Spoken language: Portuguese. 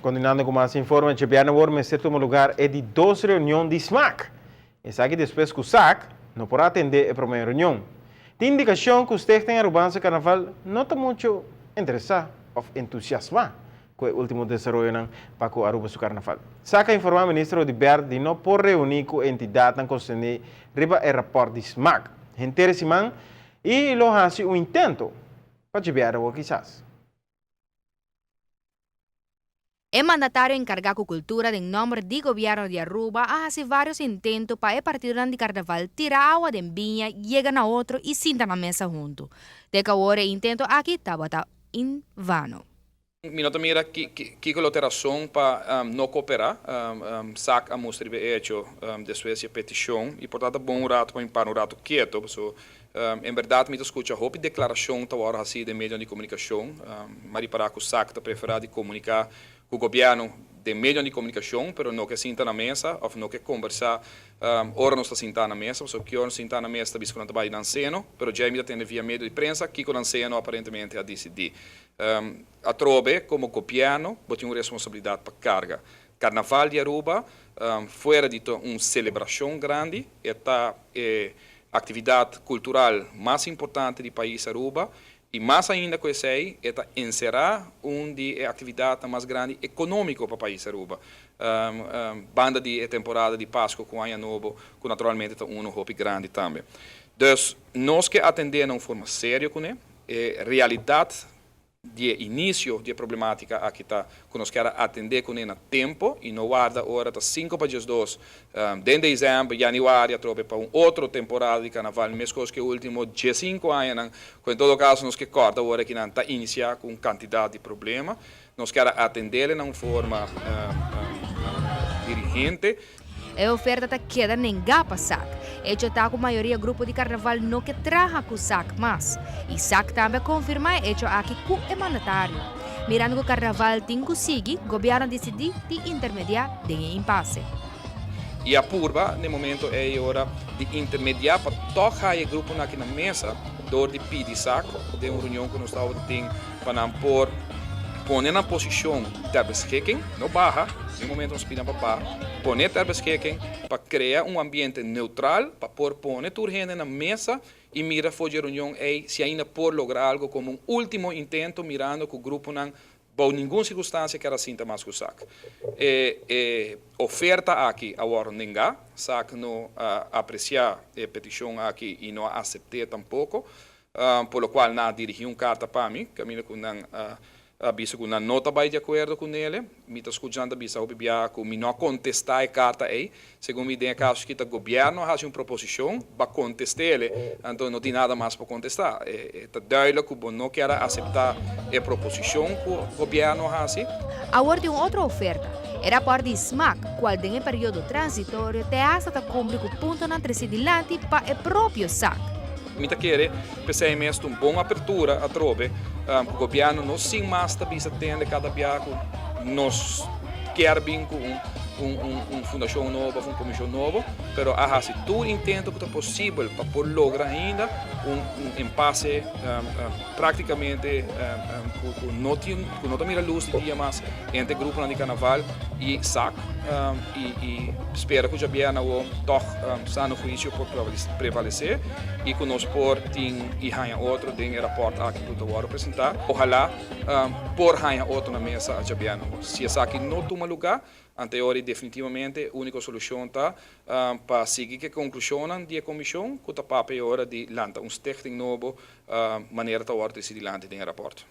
Continuando com mais informes, o governo vai ser tomado lugar é de 2 reuniões de SMAC. E sabe depois que o SAC não poderá atender a primeira reunião. Tem indicação que os técnicos urbanos do carnaval não estão muito interessados ou entusiasmados com o último desenvolvimento para o Aruba do carnaval. SAC informa o ministro de Verde de não poder reunir com a entidade que concerne o rapport de SMAC. Interessante e lo hace um intento para chegar a quizás. El mandatario encargado de cultura en nombre del gobierno de Aruba hace varios intentos para el partido de carnaval tirar agua de viña, llegan a otro y sientan a la mesa juntos. De que ahora el intento aquí estaba en vano. Mi nota mira que la alteración para no cooperar, SAC a mostrar hecho de Suecia petición y por tanto bom rato para un rato quieto. So, en verdad me escucha hope declaração tá hora assim de meio de comunicação, mas para que o SAC tá preferado de comunicar com o governo de meio de comunicação, pero não que sinta na mesa ou não que conversar, ora não está sentando na mesa, só que ora sentar na mesa está biscoando trabalho na cena, pero já me tem via meio de prensa que com a cena aparentemente a decidir. A trobe como governo tem uma responsabilidade para carga. Carnaval de Aruba, fora de uma celebração grande, é atividade cultural mais importante do país Aruba e mais ainda que isso aí é encerrar de atividade mais grande econômica para o país Aruba. Banda de temporada de Páscoa com Ano Novo, que naturalmente é um hobby grande também. Então, nós que atender de uma forma séria com ele, realidade de início de problemática aqui está que nós queremos atender com ele a tempo e não guarda hora está 5 para as 2 de dezembro, januário, trobe para outra temporada de carnaval, mesmo coisa que o último 15 anos, em todo caso nós que corta hora que não está iniciar com quantidade de problema, nós queremos atender de uma forma dirigente. A oferta queda nengá para SAC. Hecho está com a maioria grupo de carnaval no que traja com SAC mais. E SAC também confirma hecho aqui com o mandatário. Mirando que o carnaval tem que seguir, o governo decidiu de intermediar de impasse. E a purba, no momento, é a hora de intermediar para tocar o grupo aqui na mesa, dor de pedir SAC, de uma reunião que nós estávamos tendo para pôr na posição de beschikking, não barra, no momento nós pedimos para poner ter beschikking, para criar um ambiente neutral, para pôr turgente na mesa e mirar for de reunião se ainda por lograr algo como um último intento, mirando que o grupo não por nenhuma circunstância que era sinta mais que o SAC. Oferta aqui agora ninguém, SAC não aprecia a petição aqui e não aceita tampouco, por lo qual não dirigiu carta para mim, caminho com não avisa que não nota vai de acordo com ele, me está escutando avisa o bibia que me não contestar a carta aí, segundo me tem caso que o governo faz uma proposição para contestar ele, então não tem nada mais para contestar. Está duidelijk que não quer aceitar a proposição que o governo faz. Agora tem outra oferta. Era parte de SMAC, qual em período transitório te hasta cumprir com o ponto na trecidilante para o próprio SAC. Mita querer pensei mesmo uma boa abertura a trobe, o governo não sim mais está atende cada biaco, nós quer bem com fundação nova, uma comissão nova, pero se tu intento que é possível para por lograr ainda impasse praticamente com não mira luz de dia mais entre grupo de carnaval e SAC e espero que o governo toch sano juízo por prevalecer e que nós por tem e ganha outro tem rapport aqui que eu vou apresentar, ojalá por ganha outro na mesa a governo, se SAC não toma lugar anterior definitivamente a única solução está para seguir a conclusão da comissão que está para a hora de lançar stichting novo maneira de decidir lançar em rapport.